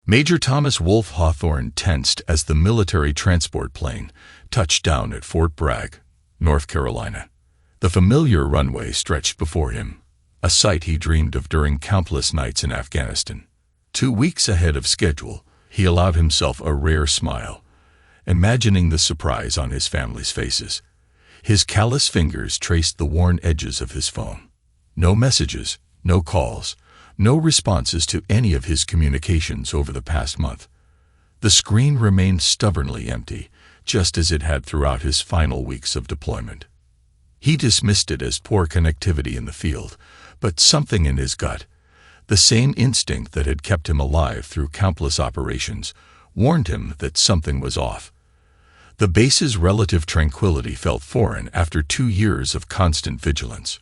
Major Thomas Wolfe Hawthorne tensed as the military transport plane touched down at Fort Bragg, North Carolina. The familiar runway stretched before him, a sight he dreamed of during countless nights in Afghanistan. 2 weeks ahead of schedule, he allowed himself a rare smile, imagining the surprise on his family's faces. His callous fingers traced the worn edges of his phone. No messages, no calls, no responses to any of his communications over the past month. The screen remained stubbornly empty, just as it had throughout his final weeks of deployment. He dismissed it as poor connectivity in the field, but something in his gut, the same instinct that had kept him alive through countless operations, warned him that something was off. The base's relative tranquility felt foreign after 2 years of constant vigilance.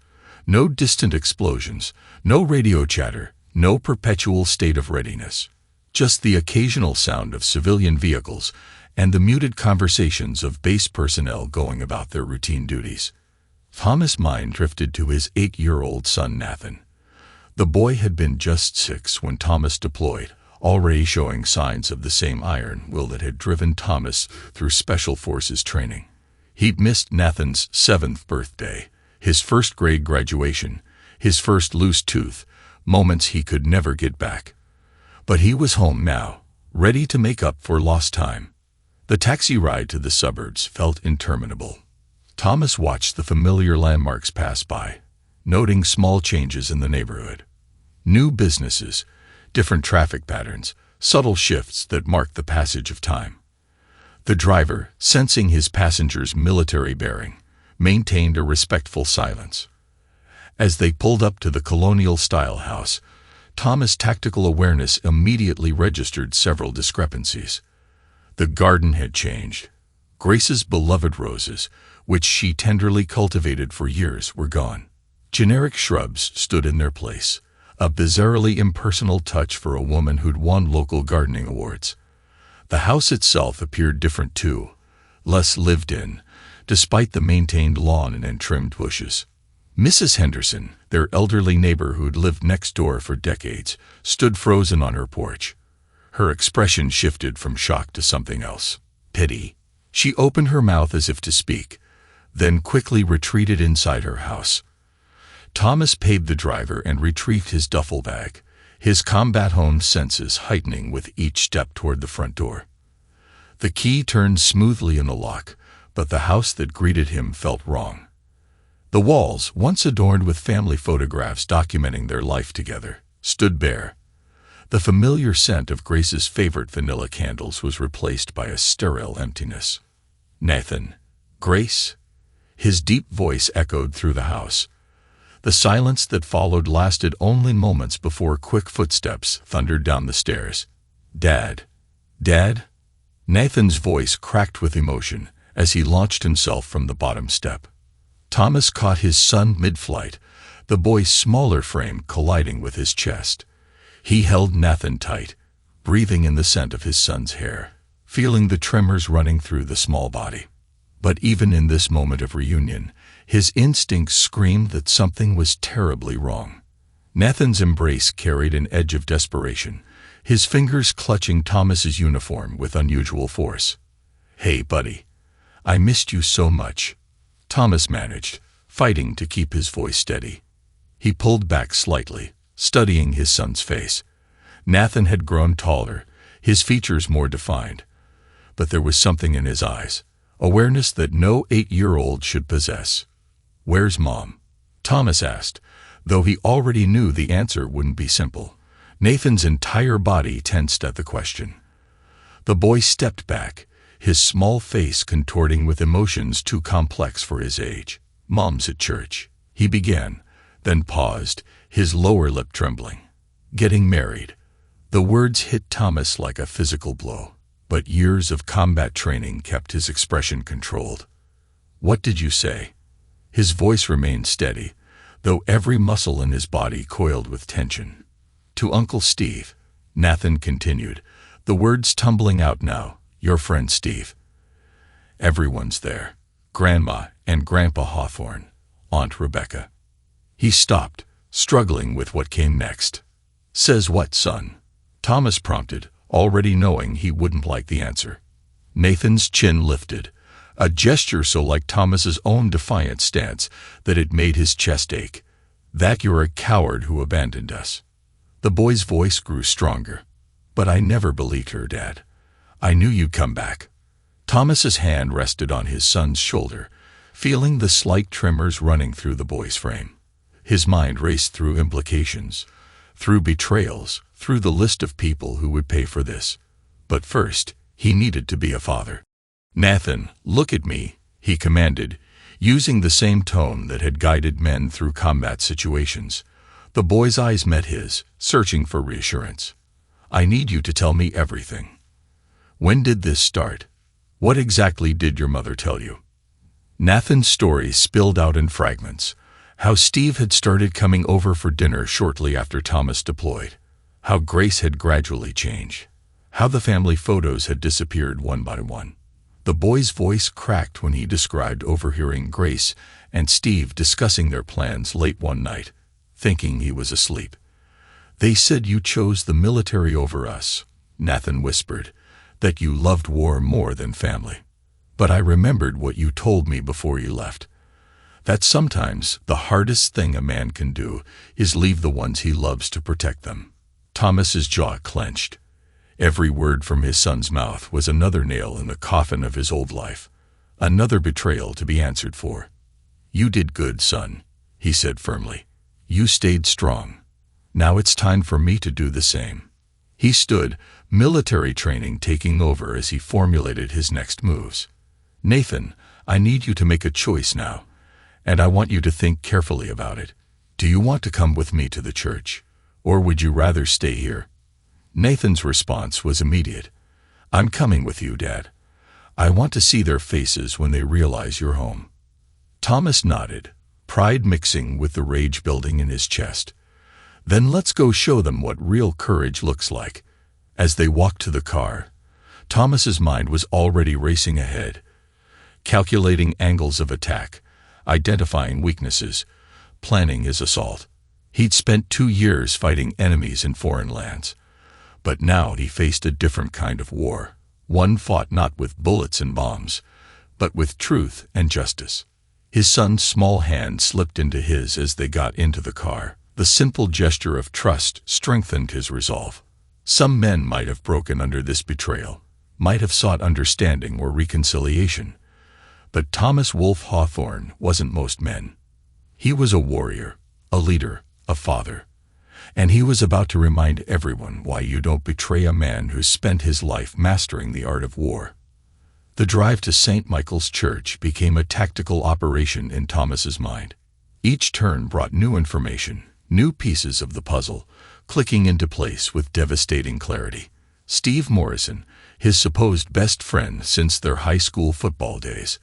No distant explosions, no radio chatter, no perpetual state of readiness. Just the occasional sound of civilian vehicles and the muted conversations of base personnel going about their routine duties. Thomas' mind drifted to his 8-year-old son Nathan. The boy had been just 6 when Thomas deployed, already showing signs of the same iron will that had driven Thomas through Special Forces training. He'd missed Nathan's 7th birthday, his first-grade graduation, his first loose tooth, moments he could never get back. But he was home now, ready to make up for lost time. The taxi ride to the suburbs felt interminable. Thomas watched the familiar landmarks pass by, noting small changes in the neighborhood. New businesses, different traffic patterns, subtle shifts that marked the passage of time. The driver, sensing his passenger's military bearing, maintained a respectful silence. As they pulled up to the colonial-style house, Thomas' tactical awareness immediately registered several discrepancies. The garden had changed. Grace's beloved roses, which she tenderly cultivated for years, were gone. Generic shrubs stood in their place, a bizarrely impersonal touch for a woman who'd won local gardening awards. The house itself appeared different too, less lived in, despite the maintained lawn and trimmed bushes. Mrs. Henderson, their elderly neighbor who'd lived next door for decades, stood frozen on her porch. Her expression shifted from shock to something else. Pity. She opened her mouth as if to speak, then quickly retreated inside her house. Thomas paid the driver and retrieved his duffel bag, his combat-honed senses heightening with each step toward the front door. The key turned smoothly in the lock, but the house that greeted him felt wrong. The walls, once adorned with family photographs documenting their life together, stood bare. The familiar scent of Grace's favorite vanilla candles was replaced by a sterile emptiness. Nathan. Grace? His deep voice echoed through the house. The silence that followed lasted only moments before quick footsteps thundered down the stairs. Dad. Dad? Nathan's voice cracked with emotion as he launched himself from the bottom step. Thomas caught his son mid-flight, the boy's smaller frame colliding with his chest. He held Nathan tight, breathing in the scent of his son's hair, feeling the tremors running through the small body. But even in this moment of reunion, his instincts screamed that something was terribly wrong. Nathan's embrace carried an edge of desperation, his fingers clutching Thomas's uniform with unusual force. "Hey, buddy. I missed you so much," Thomas managed, fighting to keep his voice steady. He pulled back slightly, studying his son's face. Nathan had grown taller, his features more defined. But there was something in his eyes, awareness that no 8-year-old should possess. "Where's Mom?" Thomas asked, though he already knew the answer wouldn't be simple. Nathan's entire body tensed at the question. The boy stepped back, his small face contorting with emotions too complex for his age. "Mom's at church," he began, then paused, his lower lip trembling. "Getting married." The words hit Thomas like a physical blow, but years of combat training kept his expression controlled. "What did you say?" His voice remained steady, though every muscle in his body coiled with tension. "To Uncle Steve," Nathan continued, the words tumbling out now. "Your friend Steve. Everyone's there. Grandma and Grandpa Hawthorne, Aunt Rebecca." He stopped, struggling with what came next. "Says what, son?" Thomas prompted, already knowing he wouldn't like the answer. Nathan's chin lifted, a gesture so like Thomas's own defiant stance that it made his chest ache. "That you're a coward who abandoned us." The boy's voice grew stronger. "But I never believed her, Dad. I knew you'd come back." Thomas's hand rested on his son's shoulder, feeling the slight tremors running through the boy's frame. His mind raced through implications, through betrayals, through the list of people who would pay for this. But first, he needed to be a father. "Nathan, look at me," he commanded, using the same tone that had guided men through combat situations. The boy's eyes met his, searching for reassurance. "I need you to tell me everything. When did this start? What exactly did your mother tell you?" Nathan's story spilled out in fragments. How Steve had started coming over for dinner shortly after Thomas deployed. How Grace had gradually changed. How the family photos had disappeared one by one. The boy's voice cracked when he described overhearing Grace and Steve discussing their plans late one night, thinking he was asleep. "They said you chose the military over us," Nathan whispered, "that you loved war more than family. But I remembered what you told me before you left. That sometimes the hardest thing a man can do is leave the ones he loves to protect them." Thomas's jaw clenched. Every word from his son's mouth was another nail in the coffin of his old life, another betrayal to be answered for. "You did good, son," he said firmly. "You stayed strong. Now it's time for me to do the same." He stood, military training taking over as he formulated his next moves. "Nathan, I need you to make a choice now, and I want you to think carefully about it. Do you want to come with me to the church, or would you rather stay here?" Nathan's response was immediate. "I'm coming with you, Dad. I want to see their faces when they realize you're home." Thomas nodded, pride mixing with the rage building in his chest. "Then let's go show them what real courage looks like." As they walked to the car, Thomas's mind was already racing ahead, calculating angles of attack, identifying weaknesses, planning his assault. He'd spent 2 years fighting enemies in foreign lands, but now he faced a different kind of war, one fought not with bullets and bombs, but with truth and justice. His son's small hand slipped into his as they got into the car. The simple gesture of trust strengthened his resolve. Some men might have broken under this betrayal, might have sought understanding or reconciliation, but Thomas Wolfe Hawthorne wasn't most men. He was a warrior, a leader, a father, and he was about to remind everyone why you don't betray a man who spent his life mastering the art of war. The drive to St. Michael's Church became a tactical operation in Thomas's mind. Each turn brought new information, new pieces of the puzzle, clicking into place with devastating clarity. Steve Morrison, his supposed best friend since their high school football days,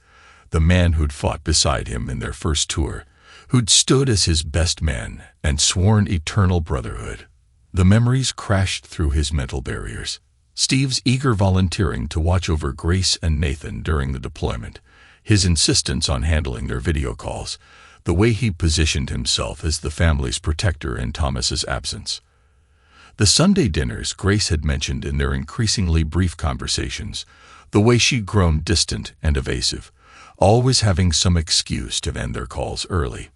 the man who'd fought beside him in their first tour, who'd stood as his best man and sworn eternal brotherhood. The memories crashed through his mental barriers. Steve's eager volunteering to watch over Grace and Nathan during the deployment, his insistence on handling their video calls, the way he positioned himself as the family's protector in Thomas's absence. The Sunday dinners Grace had mentioned in their increasingly brief conversations, the way she'd grown distant and evasive, always having some excuse to end their calls early.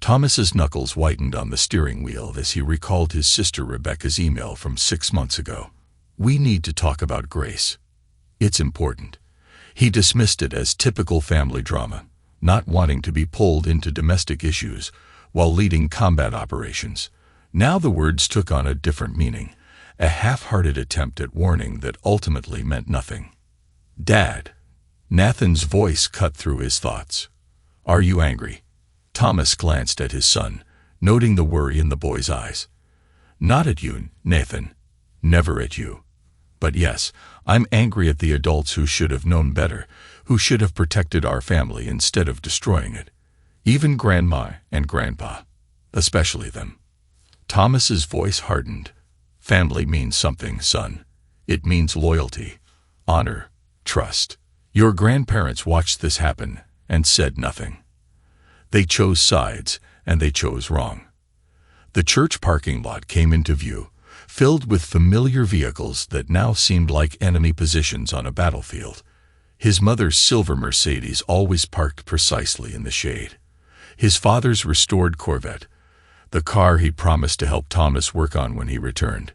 Thomas's knuckles whitened on the steering wheel as he recalled his sister Rebecca's email from 6 months ago. "We need to talk about Grace. It's important." He dismissed it as typical family drama, not wanting to be pulled into domestic issues while leading combat operations. Now the words took on a different meaning, a half-hearted attempt at warning that ultimately meant nothing. "Dad." Nathan's voice cut through his thoughts. "Are you angry?" Thomas glanced at his son, noting the worry in the boy's eyes. "Not at you, Nathan. Never at you. But yes, I'm angry at the adults who should have known better, who should have protected our family instead of destroying it. Even Grandma and Grandpa. Especially them." Thomas's voice hardened. "Family means something, son. It means loyalty, honor, trust. Your grandparents watched this happen and said nothing. They chose sides, and they chose wrong." The church parking lot came into view, filled with familiar vehicles that now seemed like enemy positions on a battlefield. His mother's silver Mercedes always parked precisely in the shade. His father's restored Corvette, the car he promised to help Thomas work on when he returned.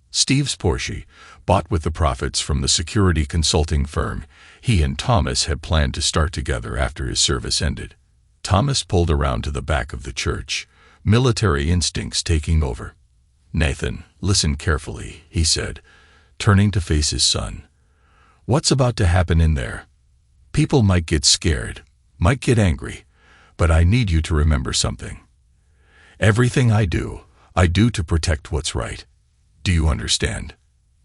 Steve's Porsche, bought with the profits from the security consulting firm he and Thomas had planned to start together after his service ended. Thomas pulled around to the back of the church, military instincts taking over. "Nathan, listen carefully," he said, turning to face his son. "What's about to happen in there? People might get scared, might get angry, but I need you to remember something. Everything I do to protect what's right. Do you understand?"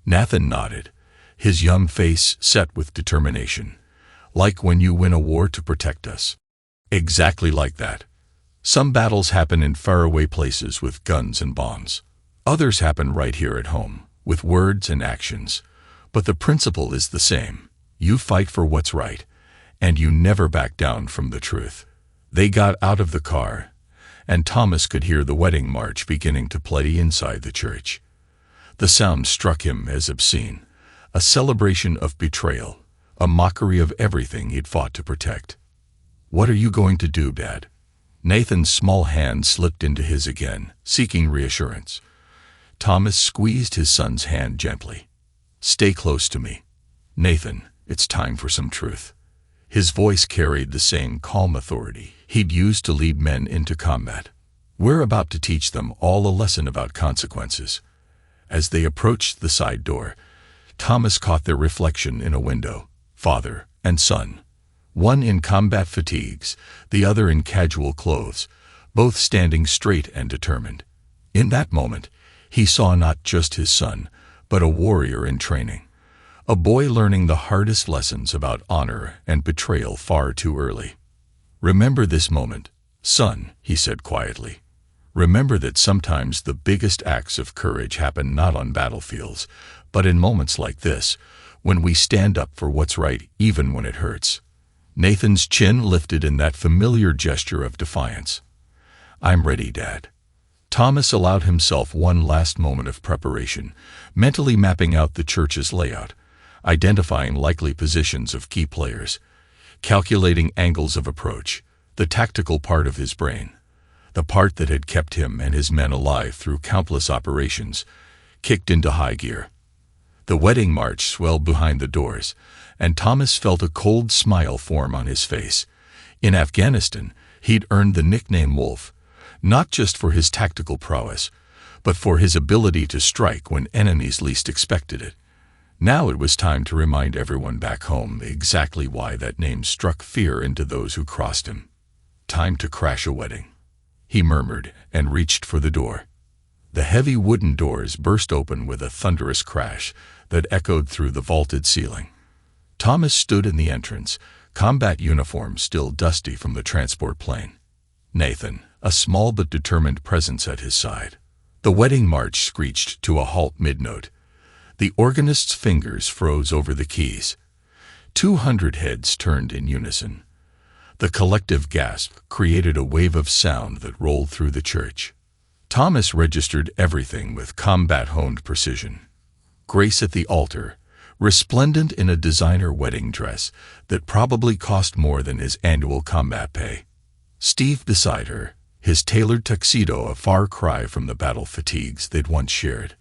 Nathan nodded, his young face set with determination. "Like when you win a war to protect us." "Exactly like that. Some battles happen in faraway places with guns and bombs. Others happen right here at home, with words and actions. But the principle is the same. You fight for what's right, and you never back down from the truth." They got out of the car, and Thomas could hear the wedding march beginning to play inside the church. The sound struck him as obscene, a celebration of betrayal, a mockery of everything he'd fought to protect. "What are you going to do, Dad?" Nathan's small hand slipped into his again, seeking reassurance. Thomas squeezed his son's hand gently. "Stay close to me. Nathan, it's time for some truth." His voice carried the same calm authority he'd used to lead men into combat. "We're about to teach them all a lesson about consequences." As they approached the side door, Thomas caught their reflection in a window, father and son. One in combat fatigues, the other in casual clothes, both standing straight and determined. In that moment, he saw not just his son, but a warrior in training. A boy learning the hardest lessons about honor and betrayal far too early. "Remember this moment, son," he said quietly. "Remember that sometimes the biggest acts of courage happen not on battlefields, but in moments like this, when we stand up for what's right even when it hurts." Nathan's chin lifted in that familiar gesture of defiance. "I'm ready, Dad." Thomas allowed himself one last moment of preparation, mentally mapping out the church's layout, identifying likely positions of key players, calculating angles of approach, the tactical part of his brain, the part that had kept him and his men alive through countless operations, kicked into high gear. The wedding march swelled behind the doors, and Thomas felt a cold smile form on his face. In Afghanistan, he'd earned the nickname Wolf, not just for his tactical prowess, but for his ability to strike when enemies least expected it. Now it was time to remind everyone back home exactly why that name struck fear into those who crossed him. "Time to crash a wedding," he murmured and reached for the door. The heavy wooden doors burst open with a thunderous crash that echoed through the vaulted ceiling. Thomas stood in the entrance, combat uniform still dusty from the transport plane. Nathan, a small but determined presence at his side. The wedding march screeched to a halt mid-note. The organist's fingers froze over the keys. 200 heads turned in unison. The collective gasp created a wave of sound that rolled through the church. Thomas registered everything with combat-honed precision. Grace at the altar, resplendent in a designer wedding dress that probably cost more than his annual combat pay. Steve beside her, his tailored tuxedo a far cry from the battle fatigues they'd once shared.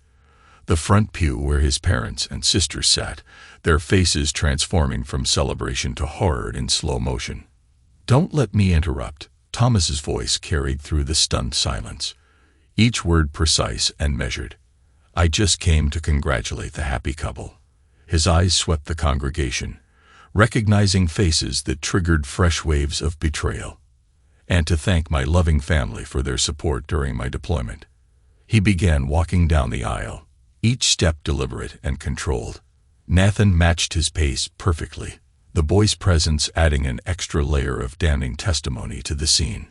The front pew where his parents and sisters sat, their faces transforming from celebration to horror in slow motion. "Don't let me interrupt," Thomas's voice carried through the stunned silence, each word precise and measured. "I just came to congratulate the happy couple." His eyes swept the congregation, recognizing faces that triggered fresh waves of betrayal. "And to thank my loving family for their support during my deployment." He began walking down the aisle, each step deliberate and controlled. Nathan matched his pace perfectly, the boy's presence adding an extra layer of damning testimony to the scene.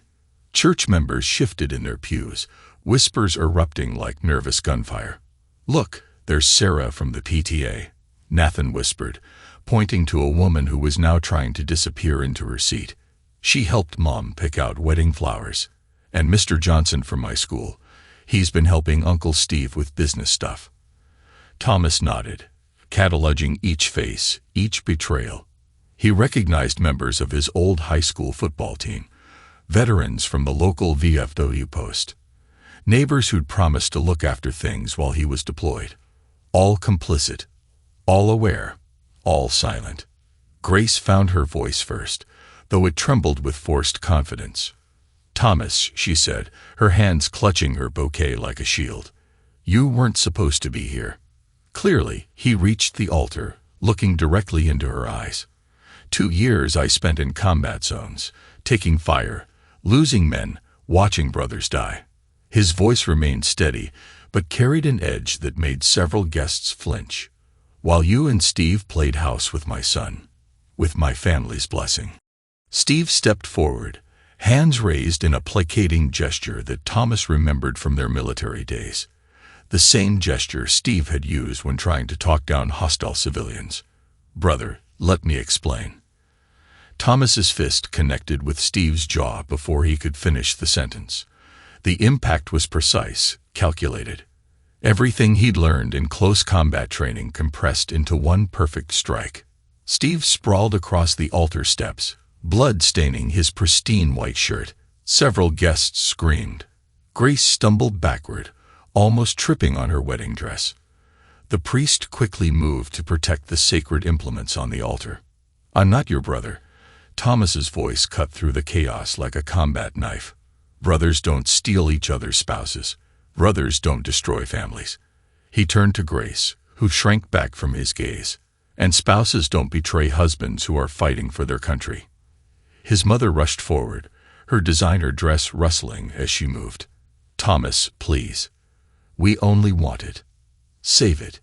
Church members shifted in their pews, whispers erupting like nervous gunfire. "Look, there's Sarah from the PTA," Nathan whispered, pointing to a woman who was now trying to disappear into her seat. "She helped Mom pick out wedding flowers. And Mr. Johnson from my school. He's been helping Uncle Steve with business stuff. Thomas nodded, cataloging each face, each betrayal. He recognized members of his old high school football team, veterans from the local VFW post, neighbors who'd promised to look after things while he was deployed. All complicit, all aware, all silent. Grace found her voice first, though it trembled with forced confidence. "Thomas," she said, her hands clutching her bouquet like a shield, "you weren't supposed to be here." Clearly, he reached the altar, looking directly into her eyes. 2 years I spent in combat zones, taking fire, losing men, watching brothers die. His voice remained steady, but carried an edge that made several guests flinch. "While you and Steve played house with my son, with my family's blessing." Steve stepped forward, hands raised in a placating gesture that Thomas remembered from their military days. The same gesture Steve had used when trying to talk down hostile civilians. "Brother, let me explain." Thomas's fist connected with Steve's jaw before he could finish the sentence. The impact was precise, calculated. Everything he'd learned in close combat training compressed into one perfect strike. Steve sprawled across the altar steps, blood staining his pristine white shirt. Several guests screamed. Grace stumbled backward, almost tripping on her wedding dress. The priest quickly moved to protect the sacred implements on the altar. "I'm not your brother." Thomas's voice cut through the chaos like a combat knife. "Brothers don't steal each other's spouses. Brothers don't destroy families." He turned to Grace, who shrank back from his gaze. "And spouses don't betray husbands who are fighting for their country." His mother rushed forward, her designer dress rustling as she moved. "Thomas, please. We only want it. Save it."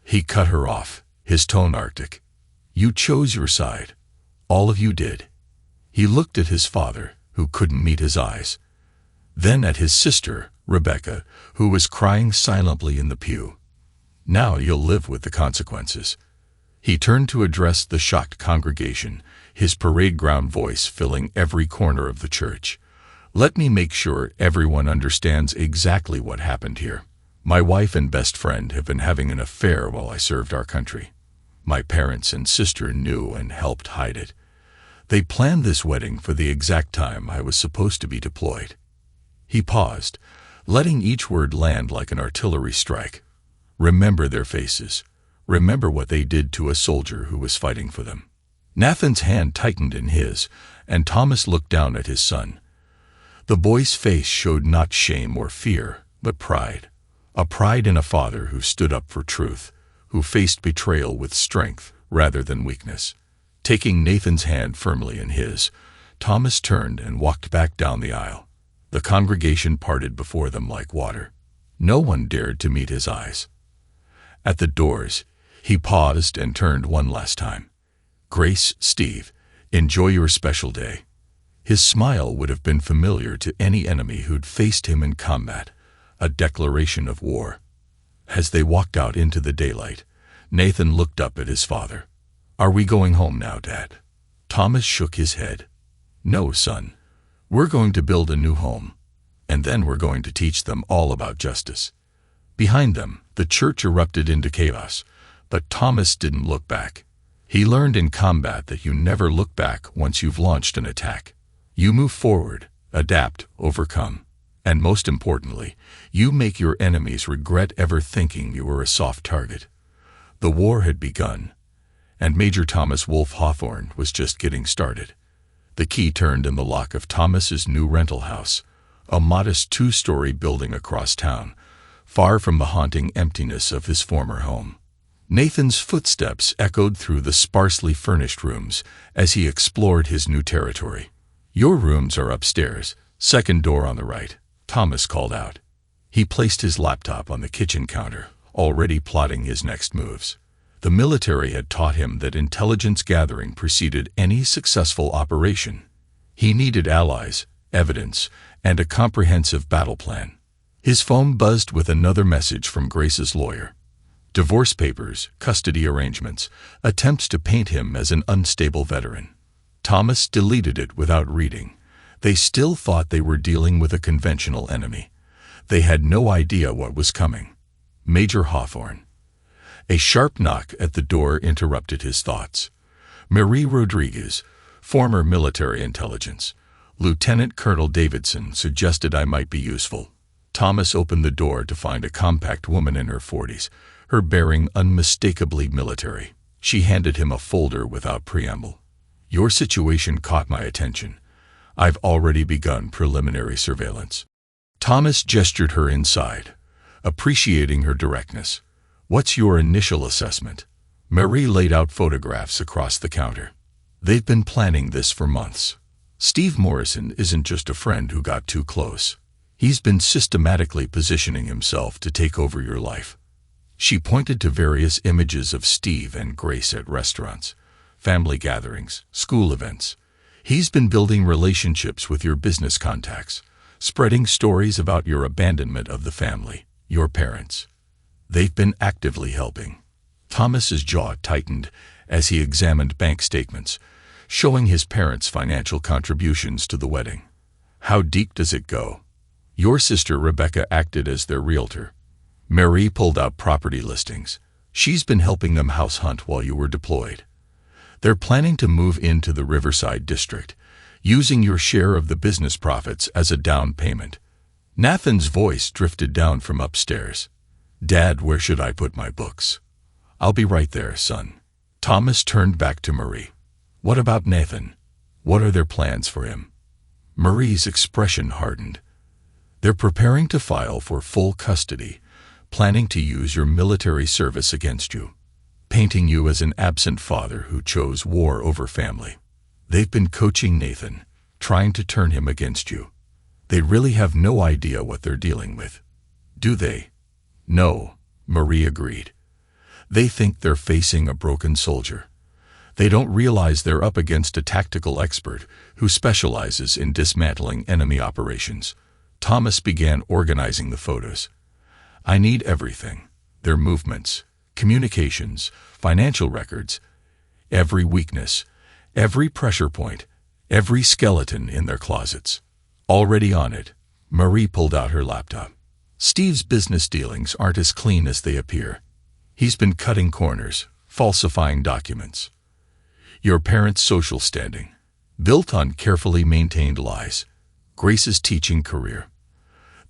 He cut her off, his tone arctic. "You chose your side. All of you did." He looked at his father, who couldn't meet his eyes. Then at his sister, Rebecca, who was crying silently in the pew. "Now you'll live with the consequences." He turned to address the shocked congregation, his parade ground voice filling every corner of the church. "Let me make sure everyone understands exactly what happened here. My wife and best friend have been having an affair while I served our country. My parents and sister knew and helped hide it. They planned this wedding for the exact time I was supposed to be deployed." He paused, letting each word land like an artillery strike. "Remember their faces. Remember what they did to a soldier who was fighting for them." Nathan's hand tightened in his, and Thomas looked down at his son. The boy's face showed not shame or fear, but pride. A pride in a father who stood up for truth, who faced betrayal with strength rather than weakness. Taking Nathan's hand firmly in his, Thomas turned and walked back down the aisle. The congregation parted before them like water. No one dared to meet his eyes. At the doors, he paused and turned one last time. "Grace, Steve, enjoy your special day." His smile would have been familiar to any enemy who'd faced him in combat, a declaration of war. As they walked out into the daylight, Nathan looked up at his father. "Are we going home now, Dad?" Thomas shook his head. "No, son. We're going to build a new home, and then we're going to teach them all about justice." Behind them, the church erupted into chaos, but Thomas didn't look back. He learned in combat that you never look back once you've launched an attack. You move forward, adapt, overcome, and most importantly, you make your enemies regret ever thinking you were a soft target. The war had begun, and Major Thomas Wolfe Hawthorne was just getting started. The key turned in the lock of Thomas's new rental house, a modest 2-story building across town, far from the haunting emptiness of his former home. Nathan's footsteps echoed through the sparsely furnished rooms as he explored his new territory. "Your rooms are upstairs, second door on the right," Thomas called out. He placed his laptop on the kitchen counter, already plotting his next moves. The military had taught him that intelligence gathering preceded any successful operation. He needed allies, evidence, and a comprehensive battle plan. His phone buzzed with another message from Grace's lawyer. Divorce papers, custody arrangements, attempts to paint him as an unstable veteran. Thomas deleted it without reading. They still thought they were dealing with a conventional enemy. They had no idea what was coming. Major Hawthorne. A sharp knock at the door interrupted his thoughts. Marie Rodriguez, former military intelligence. Lieutenant Colonel Davidson suggested I might be useful. Thomas opened the door to find a compact woman in her 40s, her bearing unmistakably military. She handed him a folder without preamble. Your situation caught my attention. I've already begun preliminary surveillance. Thomas gestured her inside, appreciating her directness. What's your initial assessment? Marie laid out photographs across the counter. They've been planning this for months. Steve Morrison isn't just a friend who got too close. He's been systematically positioning himself to take over your life. She pointed to various images of Steve and Grace at restaurants, family gatherings, school events. He's been building relationships with your business contacts, spreading stories about your abandonment of the family, your parents. They've been actively helping. Thomas's jaw tightened as he examined bank statements, showing his parents' financial contributions to the wedding. How deep does it go? Your sister Rebecca acted as their realtor. Marie pulled out property listings. She's been helping them house hunt while you were deployed. They're planning to move into the Riverside district, using your share of the business profits as a down payment. Nathan's voice drifted down from upstairs. Dad, where should I put my books? I'll be right there, son. Thomas turned back to Marie. What about Nathan? What are their plans for him? Marie's expression hardened. They're preparing to file for full custody, planning to use your military service against you, painting you as an absent father who chose war over family. They've been coaching Nathan, trying to turn him against you. They really have no idea what they're dealing with. Do they? No, Marie agreed. They think they're facing a broken soldier. They don't realize they're up against a tactical expert who specializes in dismantling enemy operations. Thomas began organizing the photos. I need everything. Their movements, communications, financial records, every weakness, every pressure point, every skeleton in their closets. Already on it, Marie pulled out her laptop. Steve's business dealings aren't as clean as they appear. He's been cutting corners, falsifying documents. Your parents' social standing, built on carefully maintained lies. Grace's teaching career.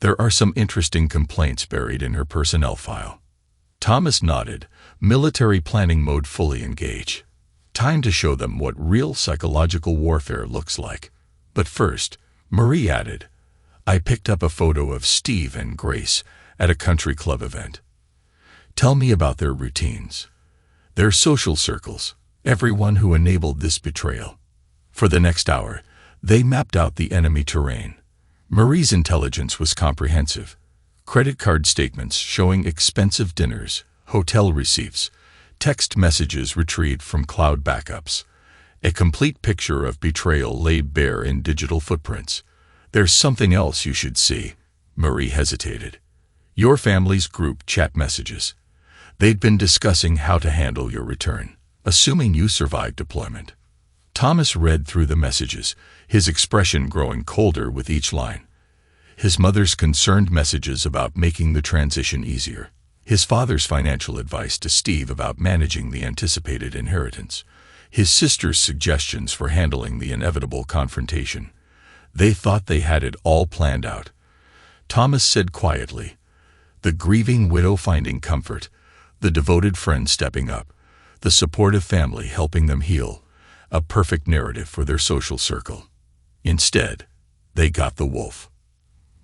There are some interesting complaints buried in her personnel file. Thomas nodded, military planning mode fully engaged. Time to show them what real psychological warfare looks like. But first, Marie added, I picked up a photo of Steve and Grace at a country club event. Tell me about their routines, their social circles, everyone who enabled this betrayal. For the next hour, they mapped out the enemy terrain. Marie's intelligence was comprehensive. Credit card statements showing expensive dinners, hotel receipts, text messages retrieved from cloud backups. A complete picture of betrayal laid bare in digital footprints. There's something else you should see. Marie hesitated. Your family's group chat messages. They'd been discussing how to handle your return, assuming you survived deployment. Thomas read through the messages, his expression growing colder with each line. His mother's concerned messages about making the transition easier. His father's financial advice to Steve about managing the anticipated inheritance. His sister's suggestions for handling the inevitable confrontation. They thought they had it all planned out. Thomas said quietly, the grieving widow finding comfort, the devoted friend stepping up, the supportive family helping them heal. A perfect narrative for their social circle. Instead, they got the wolf.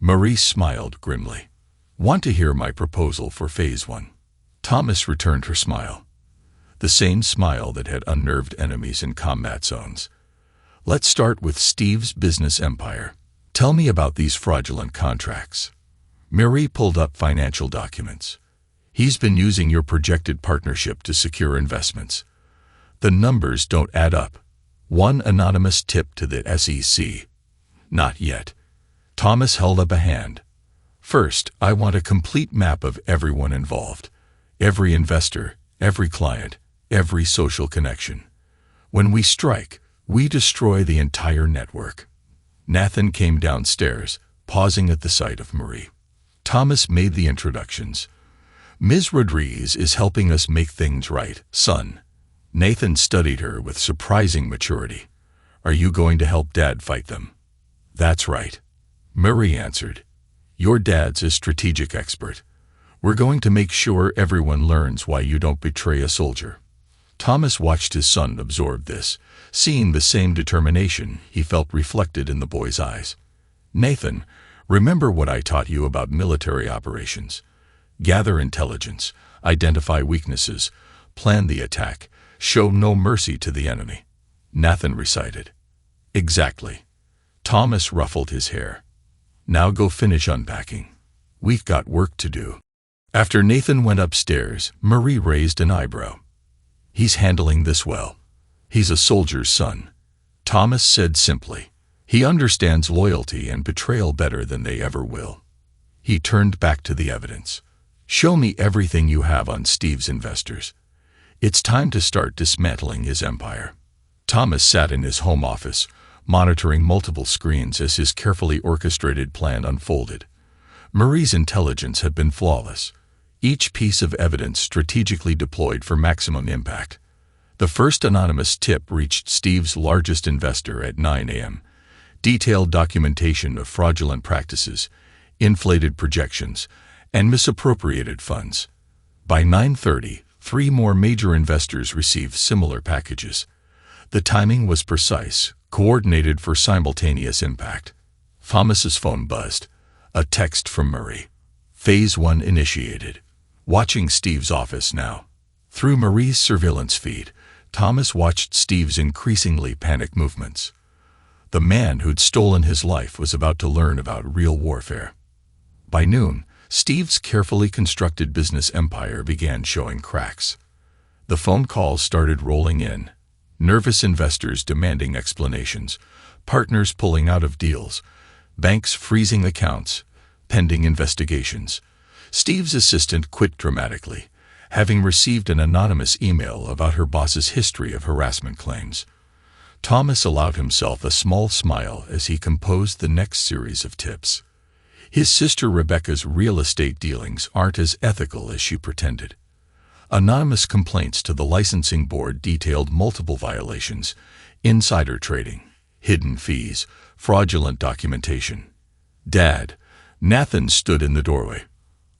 Marie smiled grimly. Want to hear my proposal for Phase 1? Thomas returned her smile. The same smile that had unnerved enemies in combat zones. Let's start with Steve's business empire. Tell me about these fraudulent contracts. Marie pulled up financial documents. He's been using your projected partnership to secure investments. The numbers don't add up. One anonymous tip to the SEC. Not yet. Thomas held up a hand. First, I want a complete map of everyone involved. Every investor, every client, every social connection. When we strike, we destroy the entire network. Nathan came downstairs, pausing at the sight of Marie. Thomas made the introductions. Ms. Rodriguez is helping us make things right, son. Nathan studied her with surprising maturity. Are you going to help Dad fight them? That's right. Marie answered. Your dad's a strategic expert. We're going to make sure everyone learns why you don't betray a soldier. Thomas watched his son absorb this, seeing the same determination he felt reflected in the boy's eyes. Nathan, remember what I taught you about military operations. Gather intelligence, identify weaknesses, plan the attack, show no mercy to the enemy. Nathan recited. Exactly. Thomas ruffled his hair. Now go finish unpacking. We've got work to do. After Nathan went upstairs, Marie raised an eyebrow. He's handling this well. He's a soldier's son. Thomas said simply. He understands loyalty and betrayal better than they ever will. He turned back to the evidence. Show me everything you have on Steve's investors. It's time to start dismantling his empire. Thomas sat in his home office, monitoring multiple screens as his carefully orchestrated plan unfolded. Marie's intelligence had been flawless. Each piece of evidence strategically deployed for maximum impact. The first anonymous tip reached Steve's largest investor at 9 a.m. Detailed documentation of fraudulent practices, inflated projections, and misappropriated funds. By 9:30, 3 more major investors received similar packages. The timing was precise, coordinated for simultaneous impact. Thomas's phone buzzed. A text from Marie. Phase 1 initiated. Watching Steve's office now. Through Marie's surveillance feed, Thomas watched Steve's increasingly panicked movements. The man who'd stolen his life was about to learn about real warfare. By noon, Steve's carefully constructed business empire began showing cracks. The phone calls started rolling in. Nervous investors demanding explanations, partners pulling out of deals, banks freezing accounts, pending investigations. Steve's assistant quit dramatically, having received an anonymous email about her boss's history of harassment claims. Thomas allowed himself a small smile as he composed the next series of tips. His sister Rebecca's real estate dealings aren't as ethical as she pretended. Anonymous complaints to the licensing board detailed multiple violations, insider trading, hidden fees, fraudulent documentation. Dad, Nathan stood in the doorway.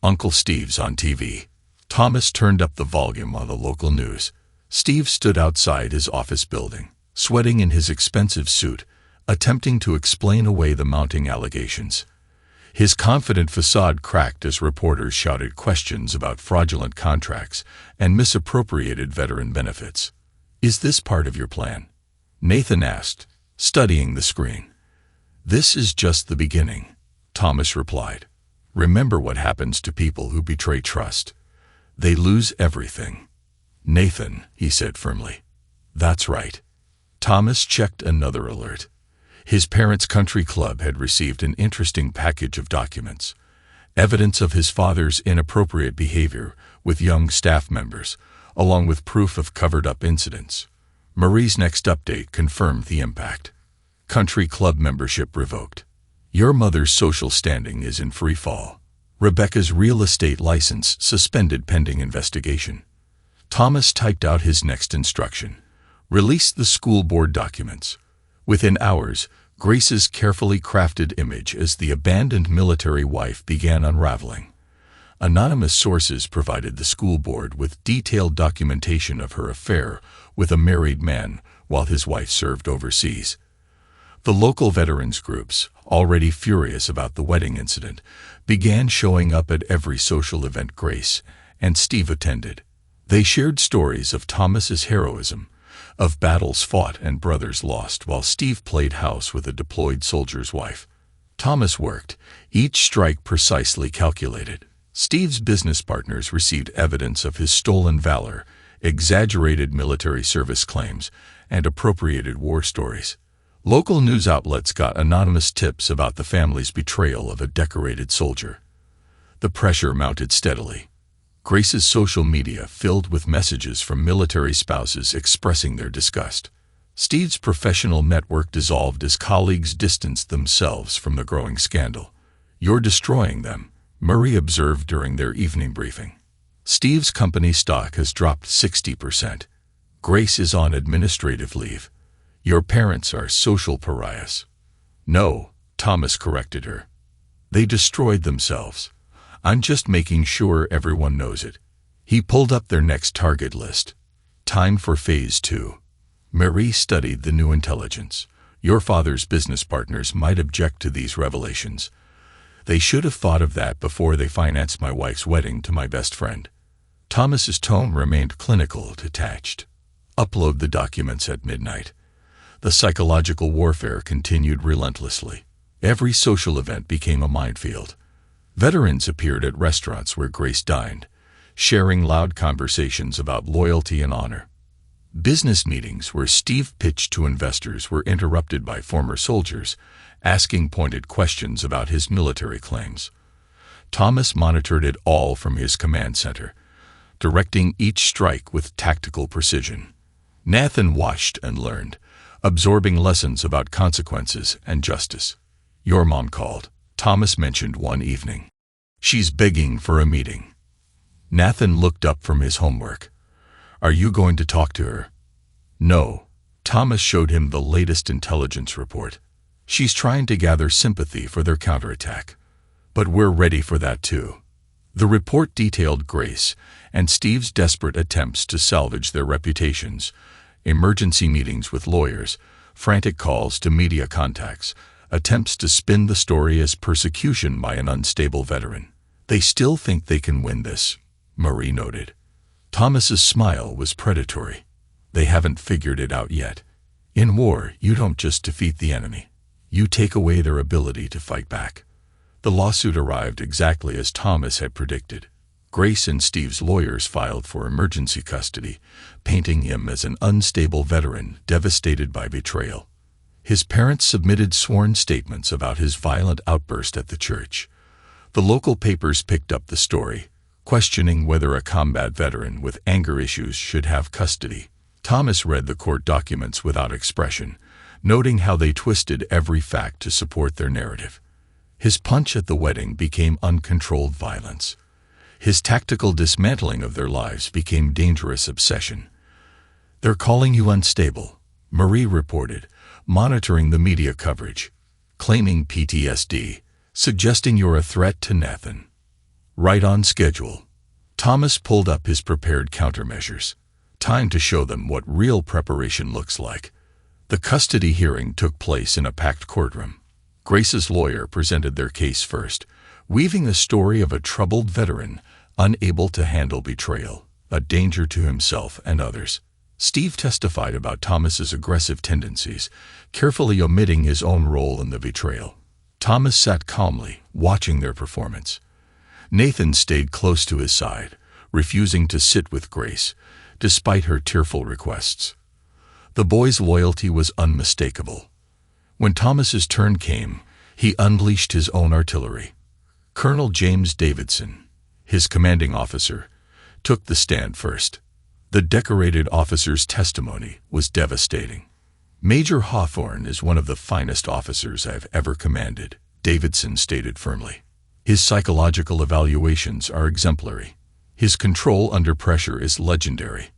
Uncle Steve's on TV. Thomas turned up the volume on the local news. Steve stood outside his office building, sweating in his expensive suit, attempting to explain away the mounting allegations. His confident facade cracked as reporters shouted questions about fraudulent contracts and misappropriated veteran benefits. Is this part of your plan? Nathan asked, studying the screen. This is just the beginning, Thomas replied. Remember what happens to people who betray trust. They lose everything. Nathan, he said firmly. That's right. Thomas checked another alert. His parents' country club had received an interesting package of documents. Evidence of his father's inappropriate behavior with young staff members, along with proof of covered-up incidents. Marie's next update confirmed the impact. Country club membership revoked. Your mother's social standing is in free fall. Rebecca's real estate license suspended pending investigation. Thomas typed out his next instruction. Release the school board documents. Within hours, Grace's carefully crafted image as the abandoned military wife began unraveling. Anonymous sources provided the school board with detailed documentation of her affair with a married man while his wife served overseas. The local veterans groups, already furious about the wedding incident, began showing up at every social event Grace and Steve attended. They shared stories of Thomas's heroism, of battles fought and brothers lost while Steve played house with a deployed soldier's wife. Thomas worked, each strike precisely calculated. Steve's business partners received evidence of his stolen valor, exaggerated military service claims, and appropriated war stories. Local news outlets got anonymous tips about the family's betrayal of a decorated soldier. The pressure mounted steadily. Grace's social media filled with messages from military spouses expressing their disgust. Steve's professional network dissolved as colleagues distanced themselves from the growing scandal. You're destroying them, Murray observed during their evening briefing. Steve's company stock has dropped 60%. Grace is on administrative leave. Your parents are social pariahs. No, Thomas corrected her. They destroyed themselves. I'm just making sure everyone knows it. He pulled up their next target list. Time for Phase 2. Marie studied the new intelligence. Your father's business partners might object to these revelations. They should have thought of that before they financed my wife's wedding to my best friend. Thomas's tone remained clinical, detached. Upload the documents at midnight. The psychological warfare continued relentlessly. Every social event became a minefield. Veterans appeared at restaurants where Grace dined, sharing loud conversations about loyalty and honor. Business meetings where Steve pitched to investors were interrupted by former soldiers, asking pointed questions about his military claims. Thomas monitored it all from his command center, directing each strike with tactical precision. Nathan watched and learned, absorbing lessons about consequences and justice. Your mom called, Thomas mentioned one evening. She's begging for a meeting. Nathan looked up from his homework. Are you going to talk to her? No. Thomas showed him the latest intelligence report. She's trying to gather sympathy for their counterattack. But we're ready for that too. The report detailed Grace and Steve's desperate attempts to salvage their reputations, emergency meetings with lawyers, frantic calls to media contacts, attempts to spin the story as persecution by an unstable veteran. They still think they can win this, Marie noted. Thomas's smile was predatory. They haven't figured it out yet. In war, you don't just defeat the enemy. You take away their ability to fight back. The lawsuit arrived exactly as Thomas had predicted. Grace and Steve's lawyers filed for emergency custody, painting him as an unstable veteran devastated by betrayal. His parents submitted sworn statements about his violent outburst at the church. The local papers picked up the story, questioning whether a combat veteran with anger issues should have custody. Thomas read the court documents without expression, noting how they twisted every fact to support their narrative. His punch at the wedding became uncontrolled violence. His tactical dismantling of their lives became dangerous obsession. They're calling you unstable, Marie reported, monitoring the media coverage, claiming PTSD, suggesting you're a threat to Nathan. Right on schedule. Thomas pulled up his prepared countermeasures. Time to show them what real preparation looks like. The custody hearing took place in a packed courtroom. Grace's lawyer presented their case first, weaving the story of a troubled veteran unable to handle betrayal, a danger to himself and others. Steve testified about Thomas's aggressive tendencies, carefully omitting his own role in the betrayal. Thomas sat calmly, watching their performance. Nathan stayed close to his side, refusing to sit with Grace, despite her tearful requests. The boy's loyalty was unmistakable. When Thomas's turn came, he unleashed his own artillery. Colonel James Davidson, his commanding officer, took the stand first. The decorated officer's testimony was devastating. Major Hawthorne is one of the finest officers I've ever commanded, Davidson stated firmly. His psychological evaluations are exemplary. His control under pressure is legendary.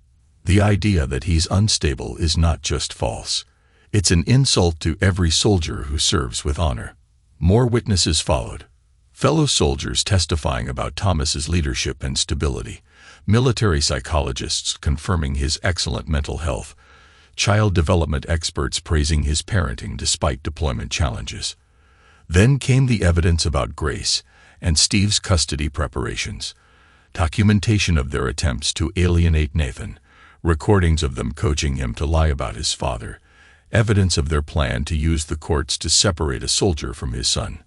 The idea that he's unstable is not just false. It's an insult to every soldier who serves with honor. More witnesses followed. Fellow soldiers testifying about Thomas's leadership and stability, military psychologists confirming his excellent mental health, child development experts praising his parenting despite deployment challenges. Then came the evidence about Grace and Steve's custody preparations, documentation of their attempts to alienate Nathan, recordings of them coaching him to lie about his father, evidence of their plan to use the courts to separate a soldier from his son.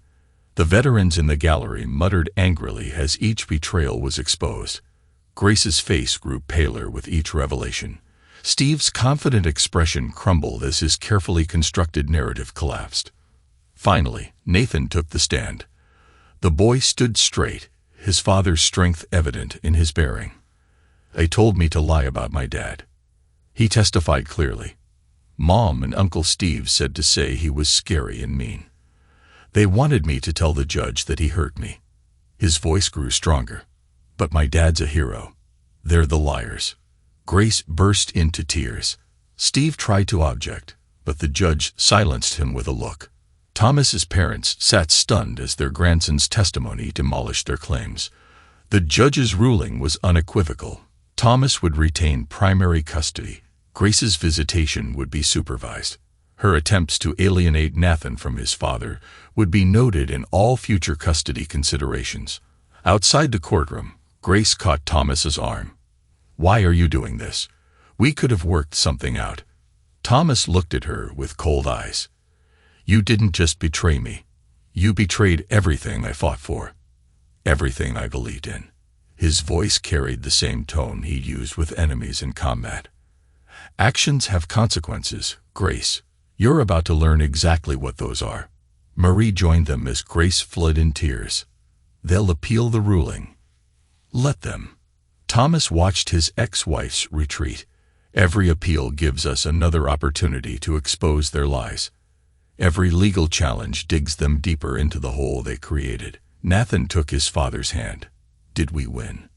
The veterans in the gallery muttered angrily as each betrayal was exposed. Grace's face grew paler with each revelation. Steve's confident expression crumbled as his carefully constructed narrative collapsed. Finally, Nathan took the stand. The boy stood straight, his father's strength evident in his bearing. They told me to lie about my dad. He testified clearly. Mom and Uncle Steve said to say he was scary and mean. They wanted me to tell the judge that he hurt me. His voice grew stronger. "But my dad's a hero. They're the liars." Grace burst into tears. Steve tried to object, but the judge silenced him with a look. Thomas's parents sat stunned as their grandson's testimony demolished their claims. The judge's ruling was unequivocal. Thomas would retain primary custody. Grace's visitation would be supervised. Her attempts to alienate Nathan from his father would be noted in all future custody considerations. Outside the courtroom, Grace caught Thomas's arm. "Why are you doing this? We could have worked something out." Thomas looked at her with cold eyes. "You didn't just betray me. You betrayed everything I fought for. Everything I believed in." His voice carried the same tone he used with enemies in combat. "Actions have consequences, Grace. You're about to learn exactly what those are." Marie joined them as Grace fled in tears. "They'll appeal the ruling. Let them." Thomas watched his ex-wife's retreat. "Every appeal gives us another opportunity to expose their lies. Every legal challenge digs them deeper into the hole they created." Nathan took his father's hand. "Did we win?"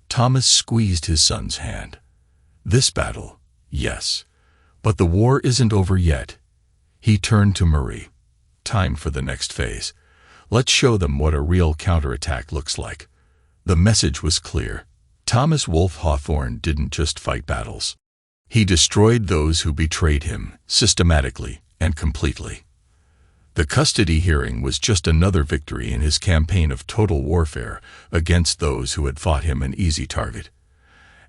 Thomas squeezed his son's hand. "This battle, yes. But the war isn't over yet." He turned to Marie. "Time for the next phase. Let's show them what a real counterattack looks like." The message was clear. Thomas Wolfe Hawthorne didn't just fight battles. He destroyed those who betrayed him, systematically and completely. The custody hearing was just another victory in his campaign of total warfare against those who had thought him an easy target.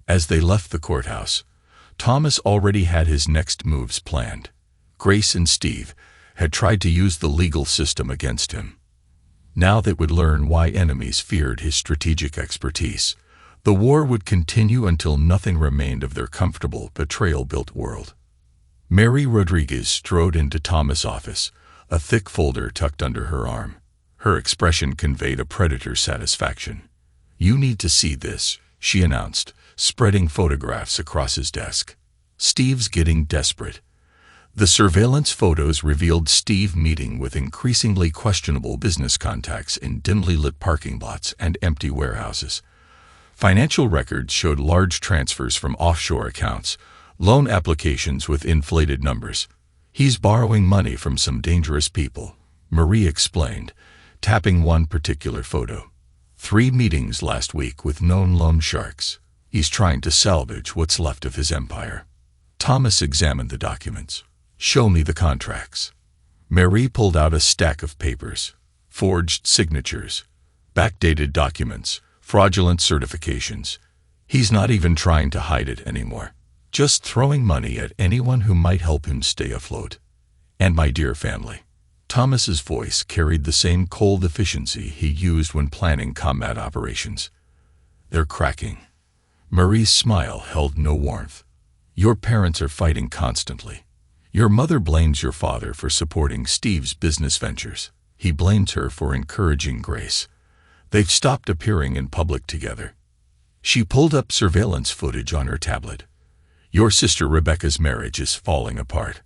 As they left the courthouse, Thomas already had his next moves planned. Grace and Steve had tried to use the legal system against him. Now they would learn why enemies feared his strategic expertise. The war would continue until nothing remained of their comfortable, betrayal-built world. Mary Rodriguez strode into Thomas' office, a thick folder tucked under her arm. Her expression conveyed a predator's satisfaction. "You need to see this," she announced, spreading photographs across his desk. Steve's getting desperate. The surveillance photos revealed Steve meeting with increasingly questionable business contacts in dimly lit parking lots and empty warehouses. Financial records showed large transfers from offshore accounts, loan applications with inflated numbers. "He's borrowing money from some dangerous people," Marie explained, tapping one particular photo. 3 meetings last week with known loan sharks. He's trying to salvage what's left of his empire. Thomas examined the documents. "Show me the contracts." Marie pulled out a stack of papers, forged signatures, backdated documents, fraudulent certifications. He's not even trying to hide it anymore. Just throwing money at anyone who might help him stay afloat. "And my dear family." Thomas's voice carried the same cold efficiency he used when planning combat operations. "They're cracking." Marie's smile held no warmth. "Your parents are fighting constantly. Your mother blames your father for supporting Steve's business ventures. He blames her for encouraging Grace. They've stopped appearing in public together." She pulled up surveillance footage on her tablet. "Your sister Rebecca's marriage is falling apart.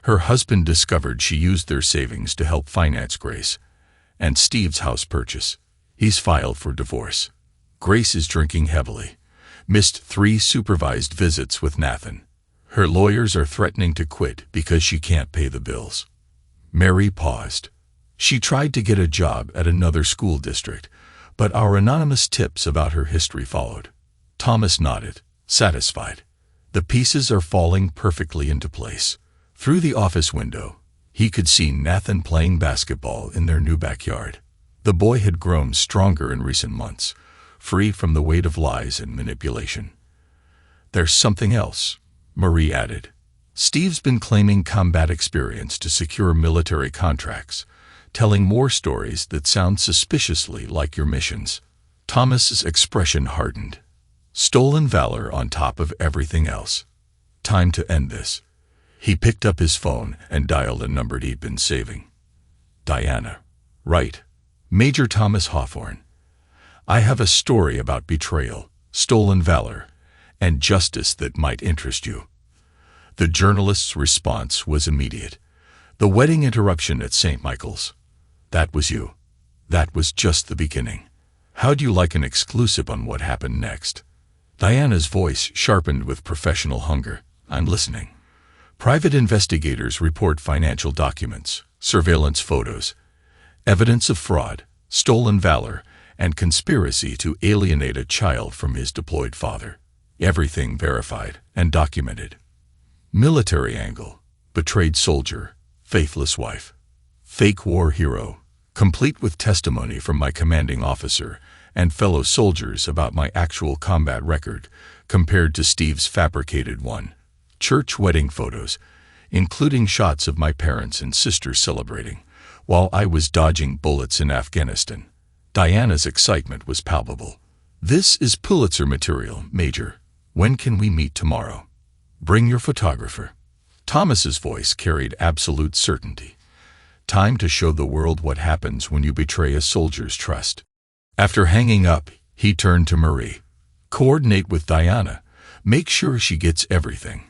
Her husband discovered she used their savings to help finance Grace and Steve's house purchase. He's filed for divorce. Grace is drinking heavily. Missed 3 supervised visits with Nathan. Her lawyers are threatening to quit because she can't pay the bills." Mary paused. She tried to get a job at another school district, but our anonymous tips about her history followed. Thomas nodded, satisfied. The pieces are falling perfectly into place. Through the office window, he could see Nathan playing basketball in their new backyard. The boy had grown stronger in recent months, free from the weight of lies and manipulation. "There's something else," Marie added. "Steve's been claiming combat experience to secure military contracts, telling more stories that sound suspiciously like your missions." Thomas's expression hardened. Stolen valor on top of everything else. Time to end this. He picked up his phone and dialed a number he'd been saving. "Diana." "Right. Major Thomas Hawthorne. I have a story about betrayal, stolen valor, and justice that might interest you." The journalist's response was immediate. "The wedding interruption at St. Michael's. That was you. That was just the beginning." How'd you like an exclusive on what happened next? Diana's voice sharpened with professional hunger. I'm listening. Private investigators report financial documents, surveillance photos, evidence of fraud, stolen valor, and conspiracy to alienate a child from his deployed father. Everything verified and documented. Military angle, betrayed soldier, faithless wife, fake war hero, complete with testimony from my commanding officer and fellow soldiers about my actual combat record compared to Steve's fabricated one. Church wedding photos, including shots of my parents and sisters celebrating, while I was dodging bullets in Afghanistan. Diana's excitement was palpable. This is Pulitzer material, Major. When can we meet tomorrow? Bring your photographer. Thomas's voice carried absolute certainty. Time to show the world what happens when you betray a soldier's trust. After hanging up, he turned to Marie. Coordinate with Diana. Make sure she gets everything.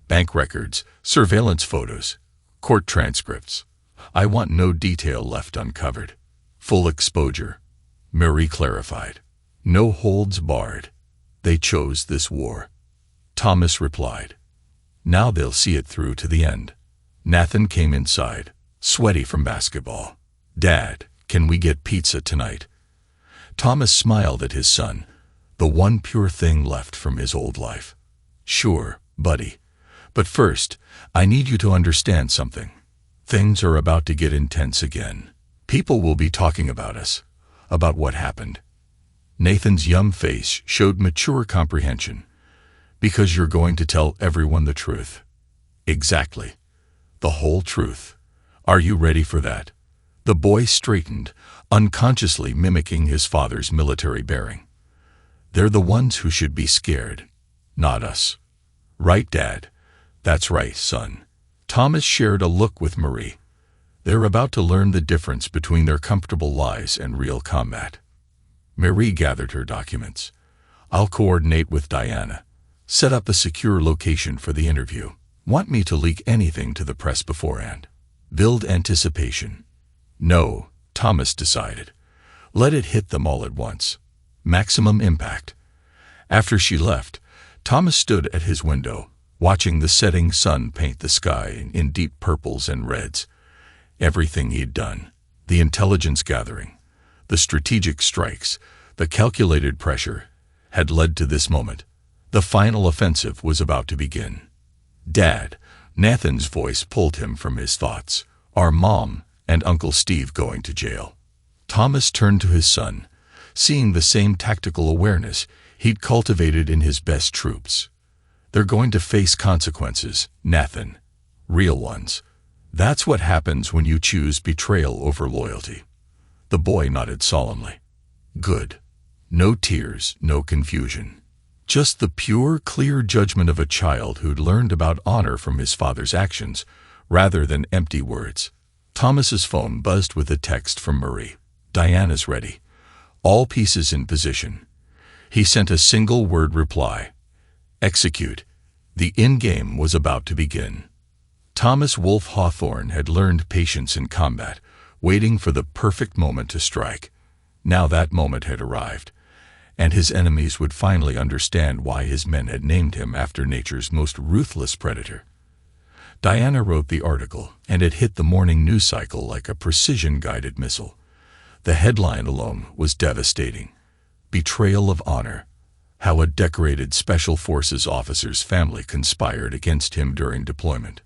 Bank records, surveillance photos, court transcripts. I want no detail left uncovered. Full exposure. Marie clarified. No holds barred. They chose this war. Thomas replied. Now they'll see it through to the end. Nathan came inside, sweaty from basketball. Dad, can we get pizza tonight? Thomas smiled at his son, the one pure thing left from his old life. Sure, buddy. But first, I need you to understand something. Things are about to get intense again. People will be talking about us, about what happened. Nathan's young face showed mature comprehension. Because you're going to tell everyone the truth. Exactly. The whole truth. Are you ready for that? The boy straightened, unconsciously mimicking his father's military bearing. They're the ones who should be scared, not us. Right, Dad? That's right, son. Thomas shared a look with Marie. They're about to learn the difference between their comfortable lies and real combat. Marie gathered her documents. I'll coordinate with Diana. Set up a secure location for the interview. Want me to leak anything to the press beforehand? Build anticipation. No, Thomas decided. Let it hit them all at once. Maximum impact. After she left, Thomas stood at his window, watching the setting sun paint the sky in deep purples and reds. Everything he'd done, the intelligence gathering, the strategic strikes, the calculated pressure, had led to this moment. The final offensive was about to begin. Dad, Nathan's voice pulled him from his thoughts. Are Mom and Uncle Steve going to jail? Thomas turned to his son, seeing the same tactical awareness he'd cultivated in his best troops. They're going to face consequences, Nathan. Real ones. That's what happens when you choose betrayal over loyalty. The boy nodded solemnly. Good. No tears, no confusion. Just the pure, clear judgment of a child who'd learned about honor from his father's actions, rather than empty words. Thomas's phone buzzed with a text from Marie. Diana's ready. All pieces in position. He sent a single-word reply. Execute. The endgame was about to begin. Thomas Wolfe Hawthorne had learned patience in combat, waiting for the perfect moment to strike. Now that moment had arrived, and his enemies would finally understand why his men had named him after nature's most ruthless predator. Diana wrote the article, and it hit the morning news cycle like a precision-guided missile. The headline alone was devastating. Betrayal of honor. How a decorated Special Forces officer's family conspired against him during deployment.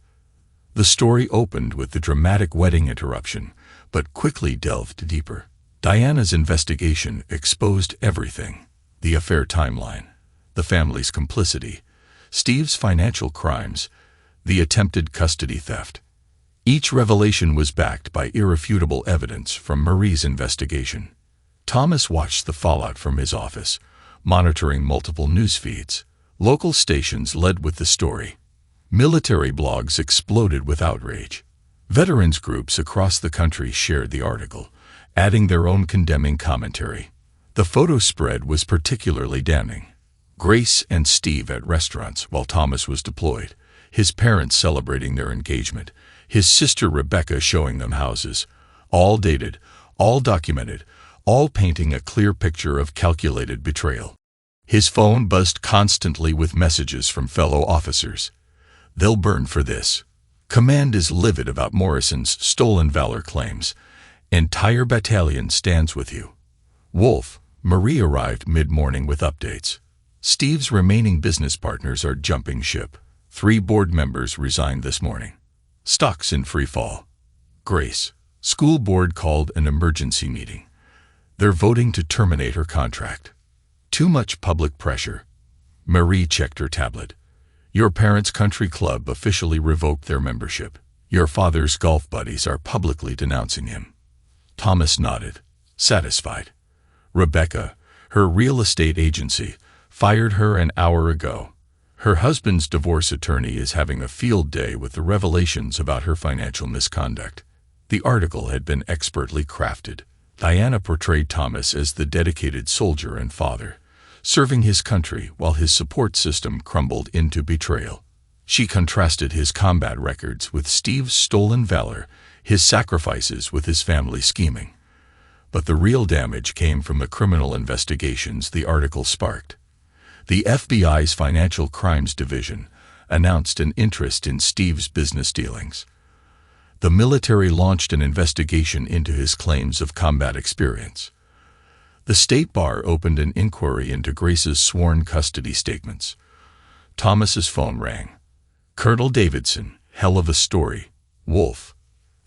The story opened with the dramatic wedding interruption, but quickly delved deeper. Diana's investigation exposed everything. The affair timeline, the family's complicity, Steve's financial crimes, the attempted custody theft. Each revelation was backed by irrefutable evidence from Marie's investigation. Thomas watched the fallout from his office, monitoring multiple news feeds. Local stations led with the story. Military blogs exploded with outrage. Veterans groups across the country shared the article, adding their own condemning commentary. The photo spread was particularly damning. Grace and Steve at restaurants while Thomas was deployed, his parents celebrating their engagement, his sister Rebecca showing them houses, all dated, all documented, all painting a clear picture of calculated betrayal. His phone buzzed constantly with messages from fellow officers. "They'll burn for this." "Command is livid about Morrison's stolen valor claims." "Entire battalion stands with you." "Wolf." Marie arrived mid-morning with updates. "Steve's remaining business partners are jumping ship. 3 board members resigned this morning. Stocks in free fall." Grace. "School board called an emergency meeting. They're voting to terminate her contract." "Too much public pressure." Marie checked her tablet. "Your parents' country club officially revoked their membership. Your father's golf buddies are publicly denouncing him." Thomas nodded, satisfied. "Rebecca, her real estate agency, fired her an hour ago. Her husband's divorce attorney is having a field day with the revelations about her financial misconduct." The article had been expertly crafted. Diana portrayed Thomas as the dedicated soldier and father, serving his country while his support system crumbled into betrayal. She contrasted his combat records with Steve's stolen valor, his sacrifices with his family scheming. But the real damage came from the criminal investigations the article sparked. The FBI's Financial Crimes Division announced an interest in Steve's business dealings. The military launched an investigation into his claims of combat experience. The State Bar opened an inquiry into Grace's sworn custody statements. Thomas's phone rang. "Colonel Davidson, hell of a story." "Wolf.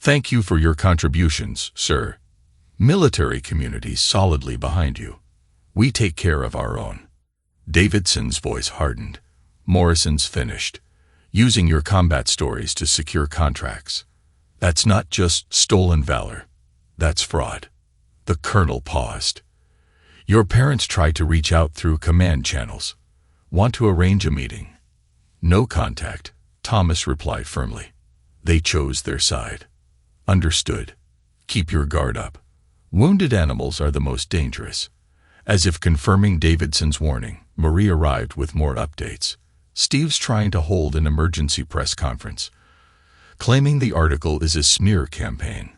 Thank you for your contributions, sir. Military community solidly behind you. We take care of our own." Davidson's voice hardened. "Morrison's finished, using your combat stories to secure contracts. That's not just stolen valor. That's fraud." The colonel paused. "Your parents tried to reach out through command channels. Want to arrange a meeting?" "No contact," Thomas replied firmly. "They chose their side." "Understood. Keep your guard up. Wounded animals are the most dangerous." As if confirming Davidson's warning, Marie arrived with more updates. "Steve's trying to hold an emergency press conference, claiming the article is a smear campaign."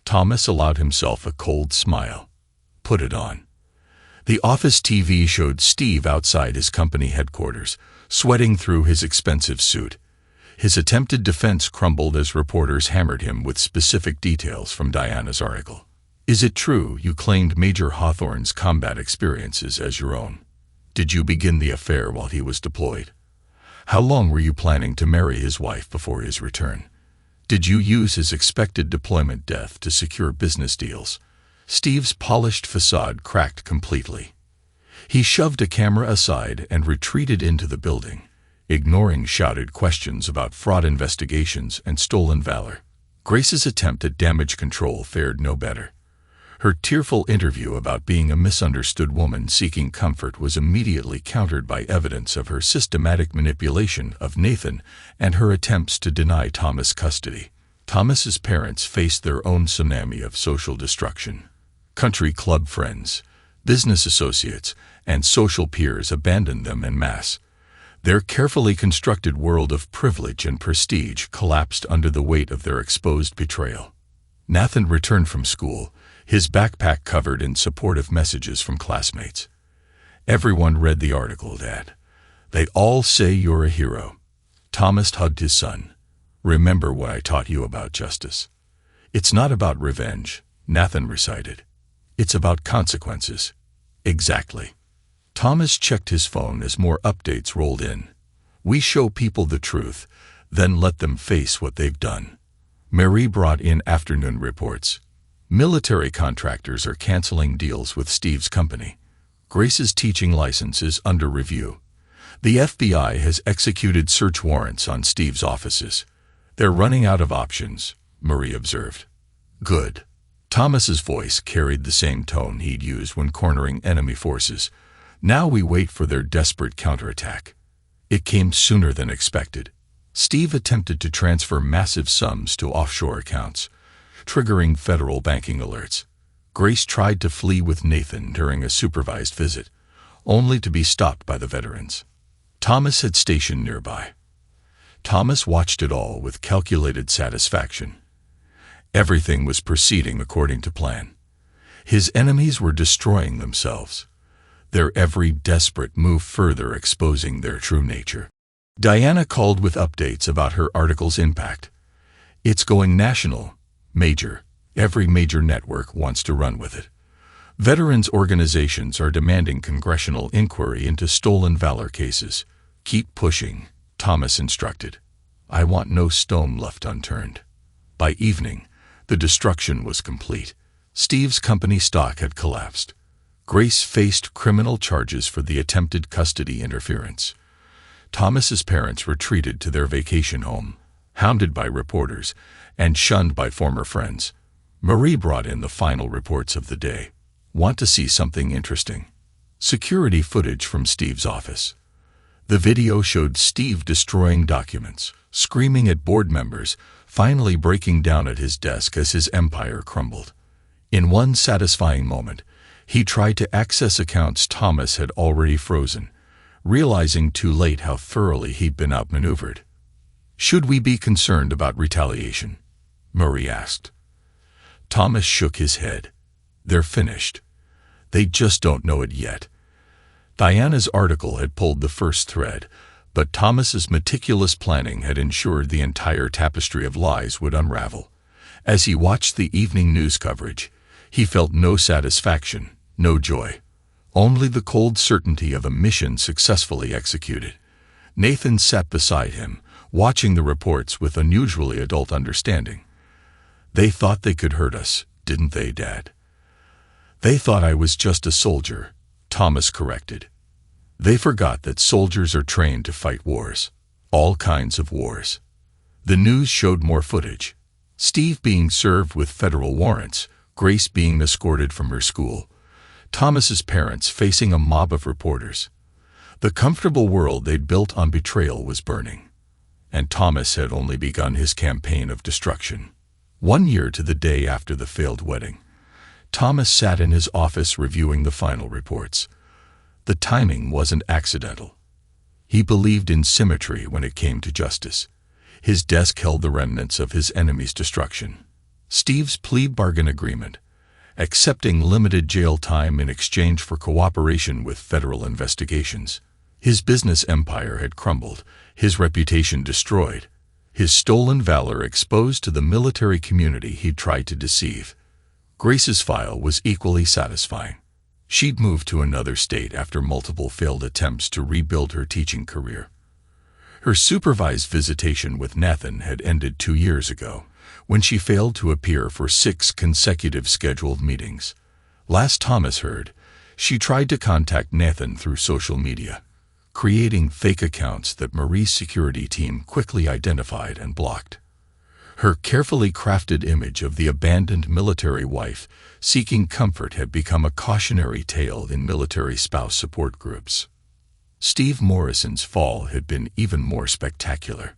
Thomas allowed himself a cold smile. "Put it on." The office TV showed Steve outside his company headquarters, sweating through his expensive suit. His attempted defense crumbled as reporters hammered him with specific details from Diana's article. "Is it true you claimed Major Hawthorne's combat experiences as your own? Did you begin the affair while he was deployed? How long were you planning to marry his wife before his return? Did you use his expected deployment death to secure business deals?" Steve's polished facade cracked completely. He shoved a camera aside and retreated into the building, ignoring shouted questions about fraud investigations and stolen valor. Grace's attempt at damage control fared no better. Her tearful interview about being a misunderstood woman seeking comfort was immediately countered by evidence of her systematic manipulation of Nathan and her attempts to deny Thomas custody. Thomas's parents faced their own tsunami of social destruction. Country club friends, business associates, and social peers abandoned them en masse. Their carefully constructed world of privilege and prestige collapsed under the weight of their exposed betrayal. Nathan returned from school, his backpack covered in supportive messages from classmates. "Everyone read the article, Dad. They all say you're a hero." Thomas hugged his son. "Remember what I taught you about justice. It's not about revenge," Nathan recited. "It's about consequences." "Exactly." Thomas checked his phone as more updates rolled in. "We show people the truth, then let them face what they've done." Marie brought in afternoon reports. Military contractors are canceling deals with Steve's company. Grace's teaching license is under review. The FBI has executed search warrants on Steve's offices. "They're running out of options," Marie observed. "Good." Thomas's voice carried the same tone he'd used when cornering enemy forces. "Now we wait for their desperate counterattack." It came sooner than expected. Steve attempted to transfer massive sums to offshore accounts, triggering federal banking alerts. Grace tried to flee with Nathan during a supervised visit, only to be stopped by the veterans. Thomas had stationed nearby. Thomas watched it all with calculated satisfaction. Everything was proceeding according to plan. His enemies were destroying themselves, their every desperate move further exposing their true nature. Diana called with updates about her article's impact. It's going national, major. Every major network wants to run with it. Veterans organizations are demanding congressional inquiry into stolen valor cases. Keep pushing, Thomas instructed. I want no stone left unturned. By evening, the destruction was complete. Steve's company stock had collapsed. Grace faced criminal charges for the attempted custody interference. Thomas's parents retreated to their vacation home, hounded by reporters and shunned by former friends. Marie brought in the final reports of the day. Want to see something interesting? Security footage from Steve's office. The video showed Steve destroying documents, screaming at board members, finally breaking down at his desk as his empire crumbled. In one satisfying moment, he tried to access accounts Thomas had already frozen, realizing too late how thoroughly he'd been outmaneuvered. Should we be concerned about retaliation? Marie asked. Thomas shook his head. They're finished. They just don't know it yet. Diana's article had pulled the first thread, but Thomas's meticulous planning had ensured the entire tapestry of lies would unravel. As he watched the evening news coverage, he felt no satisfaction, no joy, only the cold certainty of a mission successfully executed. Nathan sat beside him, watching the reports with unusually adult understanding. They thought they could hurt us, didn't they, Dad? They thought I was just a soldier, Thomas corrected. They forgot that soldiers are trained to fight wars, all kinds of wars. The news showed more footage. Steve being served with federal warrants, Grace being escorted from her school, Thomas's parents facing a mob of reporters. The comfortable world they'd built on betrayal was burning, and Thomas had only begun his campaign of destruction. 1 year to the day after the failed wedding, Thomas sat in his office reviewing the final reports. The timing wasn't accidental. He believed in symmetry when it came to justice. His desk held the remnants of his enemy's destruction. Steve's plea bargain agreement, accepting limited jail time in exchange for cooperation with federal investigations. His business empire had crumbled, his reputation destroyed, his stolen valor exposed to the military community he'd tried to deceive. Grace's file was equally satisfying. She'd moved to another state after multiple failed attempts to rebuild her teaching career. Her supervised visitation with Nathan had ended 2 years ago, when she failed to appear for 6 consecutive scheduled meetings. Last Thomas heard, she tried to contact Nathan through social media, creating fake accounts that Marie's security team quickly identified and blocked. Her carefully crafted image of the abandoned military wife seeking comfort had become a cautionary tale in military spouse support groups. Steve Morrison's fall had been even more spectacular.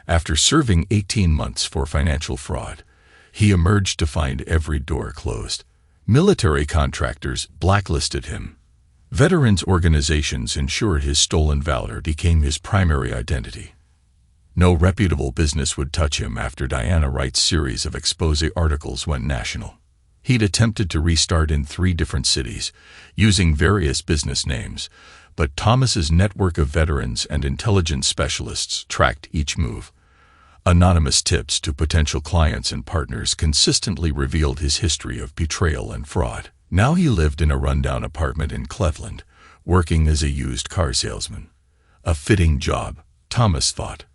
After serving 18 months for financial fraud, he emerged to find every door closed. Military contractors blacklisted him. Veterans organizations ensured his stolen valor became his primary identity. No reputable business would touch him after Diana Wright's series of expose articles went national. He'd attempted to restart in 3 different cities, using various business names, but Thomas's network of veterans and intelligence specialists tracked each move. Anonymous tips to potential clients and partners consistently revealed his history of betrayal and fraud. Now he lived in a rundown apartment in Cleveland, working as a used car salesman. A fitting job, Thomas thought,